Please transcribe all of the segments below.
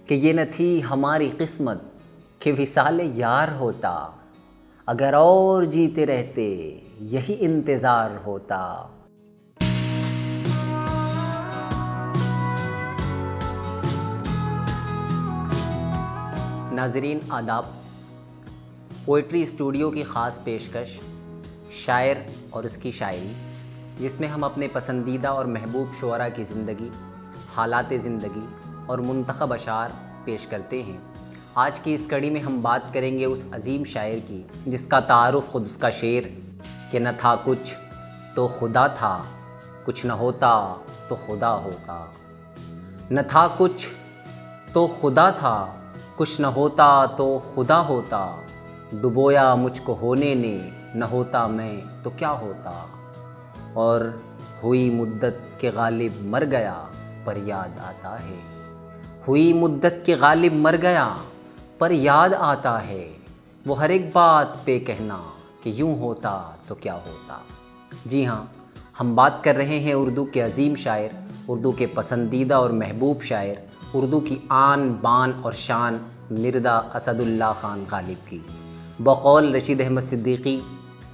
کہ یہ نہ تھی ہماری قسمت کہ وصال یار ہوتا، اگر اور جیتے رہتے یہی انتظار ہوتا۔ ناظرین آداب، پوئٹری اسٹوڈیو کی خاص پیشکش شاعر اور اس کی شاعری، جس میں ہم اپنے پسندیدہ اور محبوب شعراء کی زندگی، حالات زندگی اور منتخب اشعار پیش کرتے ہیں۔ آج کی اس کڑی میں ہم بات کریں گے اس عظیم شاعر کی جس کا تعارف خود اس کا شعر کہ نہ تھا کچھ تو خدا تھا، کچھ نہ ہوتا تو خدا ہوتا۔ نہ تھا کچھ تو خدا تھا، کچھ نہ ہوتا تو خدا ہوتا۔ ڈبویا مجھ کو ہونے نے، نہ ہوتا میں تو کیا ہوتا۔ اور ہوئی مدت کے غالب مر گیا پر یاد آتا ہے۔ ہوئی مدت کے غالب مر گیا پر یاد آتا ہے۔ وہ ہر ایک بات پہ کہنا کہ یوں ہوتا تو کیا ہوتا۔ جی ہاں، ہم بات کر رہے ہیں اردو کے عظیم شاعر، اردو کے پسندیدہ اور محبوب شاعر، اردو کی آن بان اور شان مرزا اسد اللہ خان غالب کی۔ بقول رشید احمد صدیقی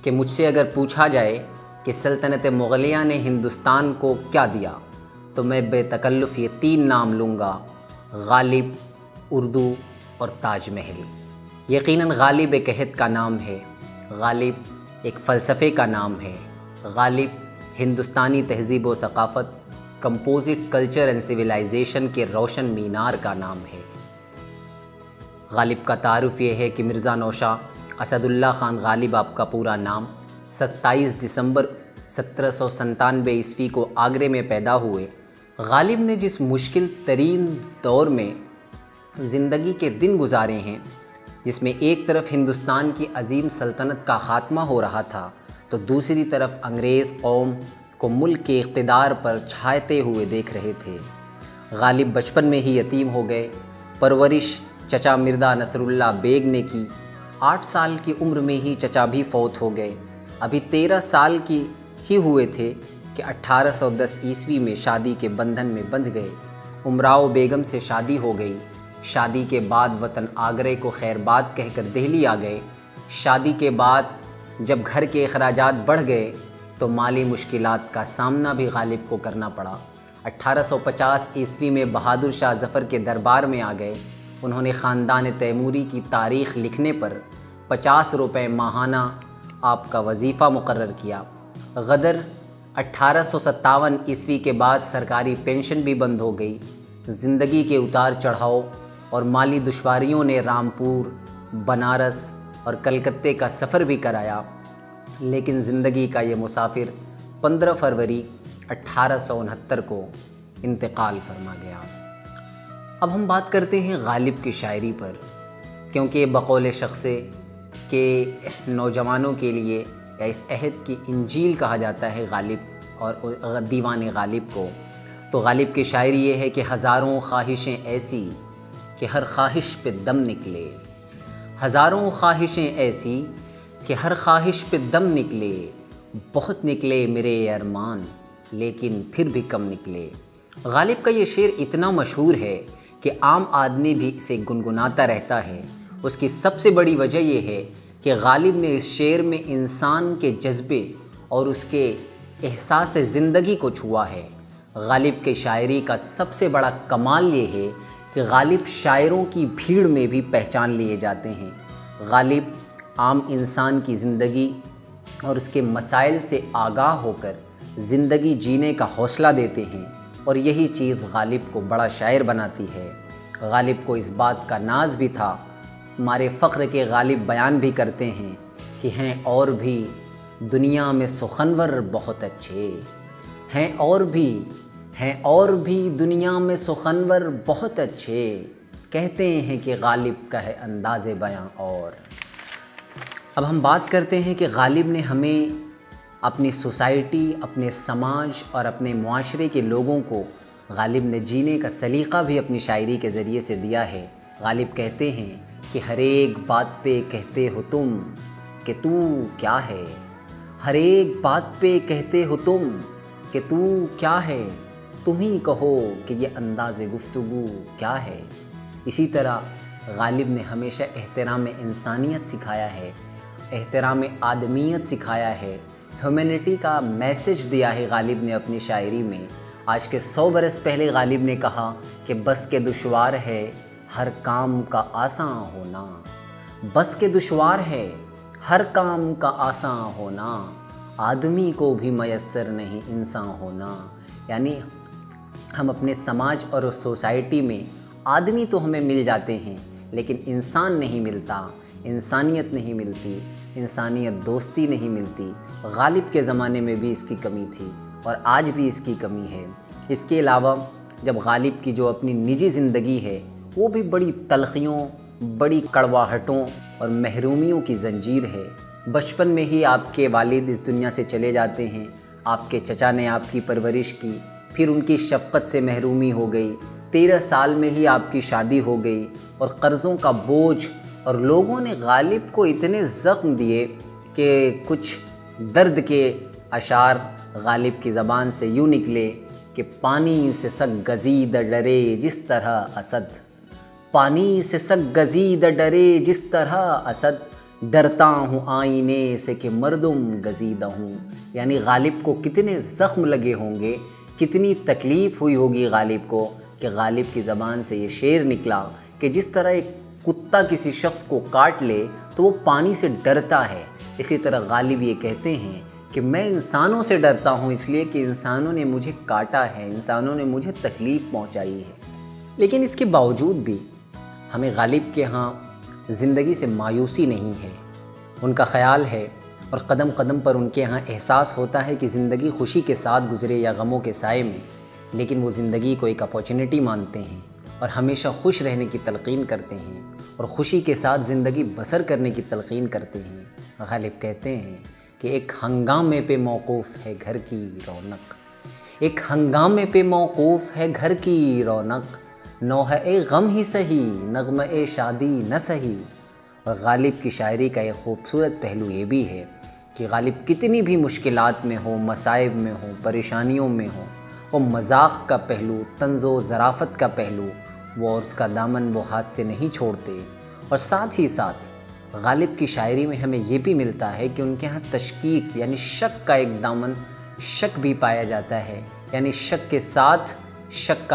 کہ مجھ سے اگر پوچھا جائے کہ سلطنت مغلیہ نے ہندوستان کو کیا دیا تو میں بے تکلف یہ 3 نام لوں گا: غالب، اردو اور تاج محل۔ یقیناً غالب ایک عہد کا نام ہے، غالب ایک فلسفے کا نام ہے، غالب ہندوستانی تہذیب و ثقافت، کمپوزٹ کلچر اینڈ سویلائزیشن کے روشن مینار کا نام ہے۔ غالب کا تعارف یہ ہے کہ مرزا نوشاہ اسد اللہ خان غالب آپ کا پورا نام، 27 دسمبر 1797 عیسوی کو آگرے میں پیدا ہوئے۔ غالب نے جس مشکل ترین دور میں زندگی کے دن گزارے ہیں، جس میں ایک طرف ہندوستان کی عظیم سلطنت کا خاتمہ ہو رہا تھا تو دوسری طرف انگریز قوم کو ملک کے اقتدار پر چھاتے ہوئے دیکھ رہے تھے۔ غالب بچپن میں ہی یتیم ہو گئے۔ پرورش چچا مرزا نصر اللہ بیگ نے کی۔ 8 سال کی عمر میں ہی چچا بھی فوت ہو گئے۔ ابھی 13 سال کی ہی ہوئے تھے کہ 1810 عیسوی میں شادی کے بندھن میں بندھ گئے۔ امراؤ بیگم سے شادی ہو گئی۔ شادی کے بعد وطن آگرے کو خیر باد کہہ کر دہلی آ گئے۔ شادی کے بعد جب گھر کے اخراجات بڑھ گئے تو مالی مشکلات کا سامنا بھی غالب کو کرنا پڑا۔ 1850 عیسوی میں بہادر شاہ ظفر کے دربار میں آ گئے۔ انہوں نے خاندان تیموری کی تاریخ لکھنے پر 50 روپے ماہانہ آپ کا وظیفہ مقرر کیا۔ غدر 1857 عیسوی کے بعد سرکاری پینشن بھی بند ہو گئی۔ زندگی کے اتار چڑھاؤ اور مالی دشواریوں نے رامپور، بنارس اور کلکتے کا سفر بھی کرایا، لیکن زندگی کا یہ مسافر 15 فروری 1869 کو انتقال فرما گیا۔ اب ہم بات کرتے ہیں غالب کی شاعری پر، کیونکہ بقول شخصے کہ نوجوانوں کے لیے یا اس عہد کی انجیل کہا جاتا ہے غالب اور دیوان غالب کو۔ تو غالب کی شاعری یہ ہے کہ ہزاروں خواہشیں ایسی کہ ہر خواہش پہ دم نکلے، ہزاروں خواہشیں ایسی کہ ہر خواہش پہ دم نکلے، بہت نکلے میرے ارمان لیکن پھر بھی کم نکلے۔ غالب کا یہ شعر اتنا مشہور ہے کہ عام آدمی بھی اسے گنگناتا رہتا ہے۔ اس کی سب سے بڑی وجہ یہ ہے کہ غالب نے اس شعر میں انسان کے جذبے اور اس کے احساس زندگی کو چھوا ہے۔ غالب کے شاعری کا سب سے بڑا کمال یہ ہے کہ غالب شاعروں کی بھیڑ میں بھی پہچان لیے جاتے ہیں۔ غالب عام انسان کی زندگی اور اس کے مسائل سے آگاہ ہو کر زندگی جینے کا حوصلہ دیتے ہیں، اور یہی چیز غالب کو بڑا شاعر بناتی ہے۔ غالب کو اس بات کا ناز بھی تھا۔ ہمارے فخر کے غالب بیان بھی کرتے ہیں کہ ہیں اور بھی دنیا میں سخنور بہت اچھے، ہیں اور بھی دنیا میں سخنور بہت اچھے، کہتے ہیں کہ غالب کا ہے انداز بیاں اور۔ اب ہم بات کرتے ہیں کہ غالب نے ہمیں اپنی سوسائٹی، اپنے سماج اور اپنے معاشرے کے لوگوں کو غالب نے جینے کا سلیقہ بھی اپنی شاعری کے ذریعے سے دیا ہے۔ غالب کہتے ہیں کہ ہر ایک بات پہ کہتے ہو تم کہ تو کیا ہے، ہر ایک بات پہ کہتے ہو تم کہ تو کیا ہے، تم ہی کہو کہ یہ انداز گفتگو کیا ہے۔ اسی طرح غالب نے ہمیشہ احترام انسانیت سکھایا ہے، احترام آدمیت سکھایا ہے، ہیومینٹی کا میسج دیا ہے غالب نے اپنی شاعری میں۔ آج کے 100 برس پہلے غالب نے کہا کہ بس کے دشوار ہے ہر کام کا آساں ہونا، بس کے دشوار ہے ہر کام کا آساں ہونا، آدمی کو بھی میسر نہیں انسان ہونا۔ یعنی ہم اپنے سماج اور سوسائٹی میں آدمی تو ہمیں مل جاتے ہیں لیکن انسان نہیں ملتا، انسانیت نہیں ملتی، انسانیت دوستی نہیں ملتی۔ غالب کے زمانے میں بھی اس کی کمی تھی اور آج بھی اس کی کمی ہے۔ اس کے علاوہ جب غالب کی جو اپنی نجی زندگی ہے وہ بھی بڑی تلخیوں، بڑی کڑواہٹوں اور محرومیوں کی زنجیر ہے۔ بچپن میں ہی آپ کے والد اس دنیا سے چلے جاتے ہیں، آپ کے چچا نے آپ کی پرورش کی، پھر ان کی شفقت سے محرومی ہو گئی، 13 سال میں ہی آپ کی شادی ہو گئی اور قرضوں کا بوجھ، اور لوگوں نے غالب کو اتنے زخم دیے کہ کچھ درد کے اشعار غالب کی زبان سے یوں نکلے کہ پانی سے سگ گزیدہ ڈرے جس طرح اسد، پانی سے سگ گزیدہ ڈرے جس طرح اسد، ڈرتا ہوں آئینے سے کہ مردم گزیدہ ہوں۔ یعنی غالب کو کتنے زخم لگے ہوں گے، کتنی تکلیف ہوئی ہوگی غالب کو کہ غالب کی زبان سے یہ شعر نکلا کہ جس طرح ایک کتا کسی شخص کو کاٹ لے تو وہ پانی سے ڈرتا ہے، اسی طرح غالب یہ کہتے ہیں کہ میں انسانوں سے ڈرتا ہوں اس لیے کہ انسانوں نے مجھے کاٹا ہے، انسانوں نے مجھے تکلیف پہنچائی ہے۔ لیکن اس کے باوجود بھی ہمیں غالب کے ہاں زندگی سے مایوسی نہیں ہے، ان کا خیال ہے اور قدم قدم پر ان کے ہاں احساس ہوتا ہے کہ زندگی خوشی کے ساتھ گزرے یا غموں کے سائے میں، لیکن وہ زندگی کو ایک اپارچونٹی مانتے ہیں اور ہمیشہ خوش رہنے کی تلقین کرتے ہیں اور خوشی کے ساتھ زندگی بسر کرنے کی تلقین کرتے ہیں۔ غالب کہتے ہیں کہ ایک ہنگامے پہ موقوف ہے گھر کی رونق، ایک ہنگامے پہ موقوف ہے گھر کی رونق، نوحہ غم ہی سہی نغمہ شادی نہ سہی۔ اور غالب کی شاعری کا ایک خوبصورت پہلو یہ بھی ہے کہ غالب کتنی بھی مشکلات میں ہوں، مصائب میں ہوں، پریشانیوں میں ہوں، وہ مذاق کا پہلو، طنز و ظرافت کا پہلو، وہ اور اس کا دامن وہ ہاتھ سے نہیں چھوڑتے۔ اور ساتھ ہی ساتھ غالب کی شاعری میں ہمیں یہ بھی ملتا ہے کہ ان کے ہاں تشکیک یعنی شک کا ایک دامن، شک بھی پایا جاتا ہے، یعنی شک کے ساتھ شک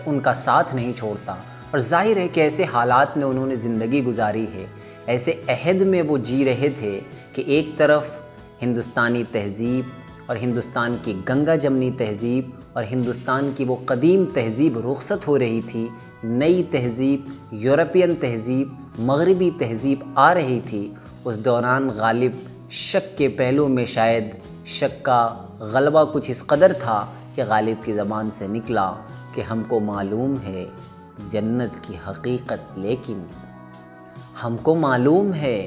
ان کا ساتھ نہیں چھوڑتا۔ اور ظاہر ہے کہ ایسے حالات میں انہوں نے زندگی گزاری ہے، ایسے عہد میں وہ جی رہے تھے کہ ایک طرف ہندوستانی تہذیب اور ہندوستان کی گنگا جمنی تہذیب اور ہندوستان کی وہ قدیم تہذیب رخصت ہو رہی تھی، نئی تہذیب، یورپین تہذیب، مغربی تہذیب آ رہی تھی۔ اس دوران غالب شک کے پہلو میں شاید شک کا غلبہ کچھ اس قدر تھا کہ غالب کی زبان سے نکلا کہ ہم کو معلوم ہے جنت کی حقیقت، لیکن ہم کو معلوم ہے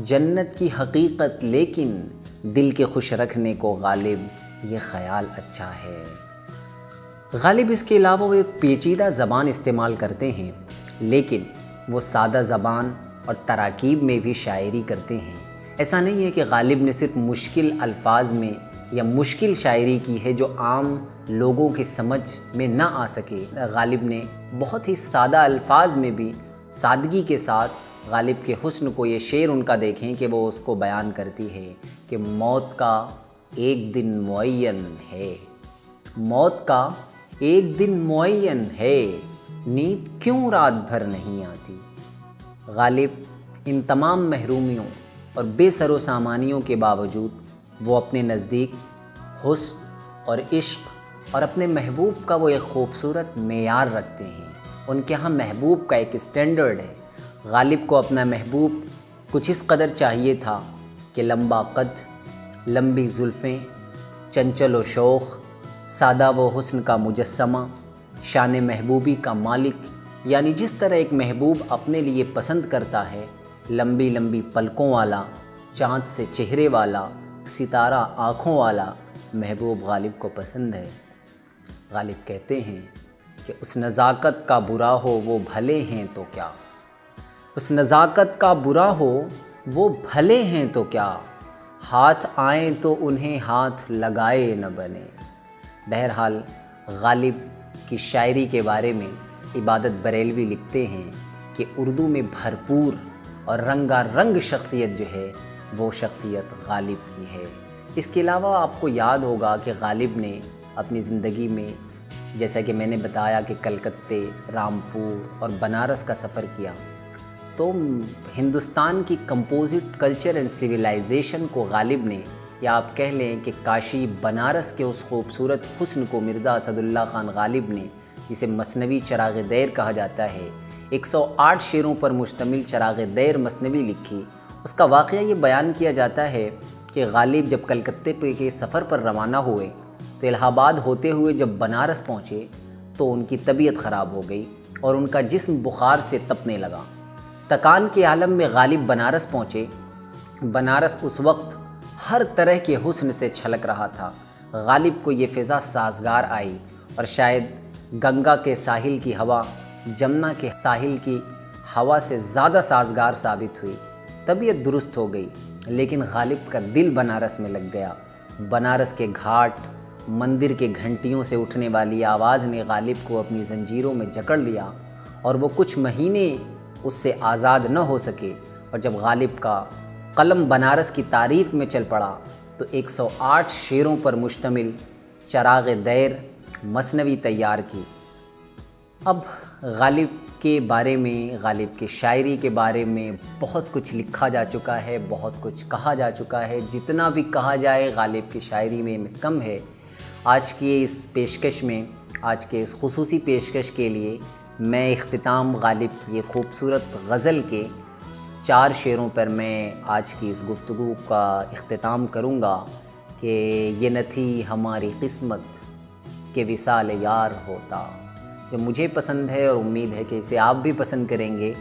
جنت کی حقیقت، لیکن دل کے خوش رکھنے کو غالب یہ خیال اچھا ہے۔ غالب اس کے علاوہ وہ ایک پیچیدہ زبان استعمال کرتے ہیں، لیکن وہ سادہ زبان اور تراکیب میں بھی شاعری کرتے ہیں۔ ایسا نہیں ہے کہ غالب نے صرف مشکل الفاظ میں یا مشکل شاعری کی ہے جو عام لوگوں کی سمجھ میں نہ آ سکے۔ غالب نے بہت ہی سادہ الفاظ میں بھی سادگی کے ساتھ غالب کے حسن کو، یہ شعر ان کا دیکھیں کہ وہ اس کو بیان کرتی ہے کہ موت کا ایک دن معین ہے، موت کا ایک دن معین ہے، نیند کیوں رات بھر نہیں آتی۔ غالب ان تمام محرومیوں اور بے سر و سامانیوں کے باوجود وہ اپنے نزدیک حسن اور عشق اور اپنے محبوب کا وہ ایک خوبصورت معیار رکھتے ہیں۔ ان کے ہاں محبوب کا ایک اسٹینڈرڈ ہے۔ غالب کو اپنا محبوب کچھ اس قدر چاہیے تھا کہ لمبا قد، لمبی زلفیں، چنچل و شوخ، سادہ و حسن کا مجسمہ، شان محبوبی کا مالک، یعنی جس طرح ایک محبوب اپنے لیے پسند کرتا ہے، لمبی لمبی پلکوں والا، چاند سے چہرے والا، ستارہ آنکھوں والا محبوب غالب کو پسند ہے۔ غالب کہتے ہیں کہ اس نزاکت کا برا ہو وہ بھلے ہیں تو کیا، اس نزاکت کا برا ہو وہ بھلے ہیں تو کیا، ہاتھ آئیں تو انہیں ہاتھ لگائے نہ بنے۔ بہرحال غالب کی شاعری کے بارے میں عبادت بریلوی لکھتے ہیں کہ اردو میں بھرپور اور رنگا رنگ شخصیت جو ہے وہ شخصیت غالب کی ہے۔ اس کے علاوہ آپ کو یاد ہوگا کہ غالب نے اپنی زندگی میں، جیسا کہ میں نے بتایا کہ کلکتے، رامپور اور بنارس کا سفر کیا، تو ہندوستان کی کمپوزٹ کلچر اینڈ سویلائزیشن کو غالب نے، یا آپ کہہ لیں کہ کاشی بنارس کے اس خوبصورت حسن کو مرزا اسد اللہ خان غالب نے، جسے مثنوی چراغ دیر کہا جاتا ہے، 108 شعروں پر مشتمل چراغ دیر مثنوی لکھی۔ اس کا واقعہ یہ بیان کیا جاتا ہے کہ غالب جب کلکتے کے سفر پر روانہ ہوئے تو الہ آباد ہوتے ہوئے جب بنارس پہنچے تو ان کی طبیعت خراب ہو گئی اور ان کا جسم بخار سے تپنے لگا۔ تکان کے عالم میں غالب بنارس پہنچے۔ بنارس اس وقت ہر طرح کے حسن سے چھلک رہا تھا۔ غالب کو یہ فضا سازگار آئی اور شاید گنگا کے ساحل کی ہوا جمنا کے ساحل کی ہوا سے زیادہ سازگار ثابت ہوئی۔ طبیعت درست ہو گئی، لیکن غالب کا دل بنارس میں لگ گیا۔ بنارس کے گھاٹ، مندر کے گھنٹیوں سے اٹھنے والی آواز نے غالب کو اپنی زنجیروں میں جکڑ لیا اور وہ کچھ مہینے اس سے آزاد نہ ہو سکے، اور جب غالب کا قلم بنارس کی تعریف میں چل پڑا تو 108 شعروں پر مشتمل چراغ دیر مثنوی تیار کی۔ اب غالب کے بارے میں، غالب کی شاعری کے بارے میں بہت کچھ لکھا جا چکا ہے، بہت کچھ کہا جا چکا ہے۔ جتنا بھی کہا جائے غالب کی شاعری میں کم ہے۔ آج کی اس پیشکش میں، آج کے اس خصوصی پیشکش کے لیے میں اختتام غالب کی یہ خوبصورت غزل کے 4 شعروں پر میں آج کی اس گفتگو کا اختتام کروں گا کہ یہ نہ تھی ہماری قسمت کہ وصال یار ہوتا، جو مجھے پسند ہے اور امید ہے کہ اسے آپ بھی پسند کریں گے،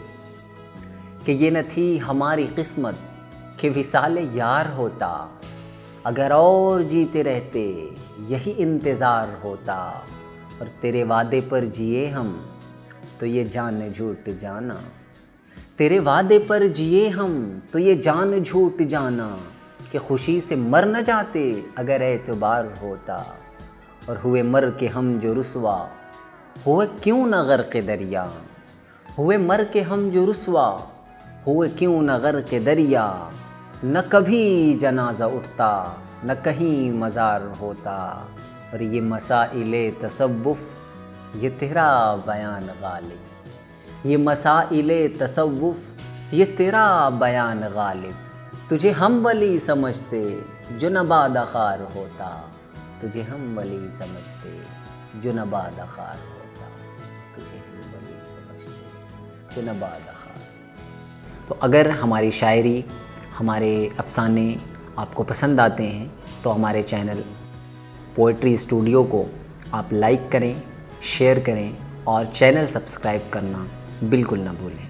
کہ یہ نہ تھی ہماری قسمت کہ وصال یار ہوتا، اگر اور جیتے رہتے یہی انتظار ہوتا، اور تیرے وعدے پر جیے ہم تو یہ جان جھوٹ جانا، تیرے وعدے پر جیے ہم تو یہ جان جھوٹ جانا، کہ خوشی سے مر نہ جاتے اگر اعتبار ہوتا، اور ہوئے مر کے ہم جو رسوا ہوئے کیوں نہ غرق دریا، ہوئے مر کے ہم جو رسوا ہوئے کیوں نہ غرق دریا، نہ کبھی جنازہ اٹھتا نہ کہیں مزار ہوتا، اور یہ مسائل تصوف یہ تیرا بیان غالب، یہ مسائل تصوف یہ تیرا بیان غالب، تجھے ہم ولی سمجھتے جو نباد خار ہوتا، تجھے ہم ولی سمجھتے جو نباد خار ہوتا، تجھے ہم ولی سمجھتے جو نباد خار۔ تو اگر ہماری شاعری، ہمارے افسانے آپ کو پسند آتے ہیں تو ہمارے چینل پوئٹری اسٹوڈیو کو آپ لائک کریں، شیئر کریں اور چینل سبسکرائب کرنا بالکل نہ بھولیں۔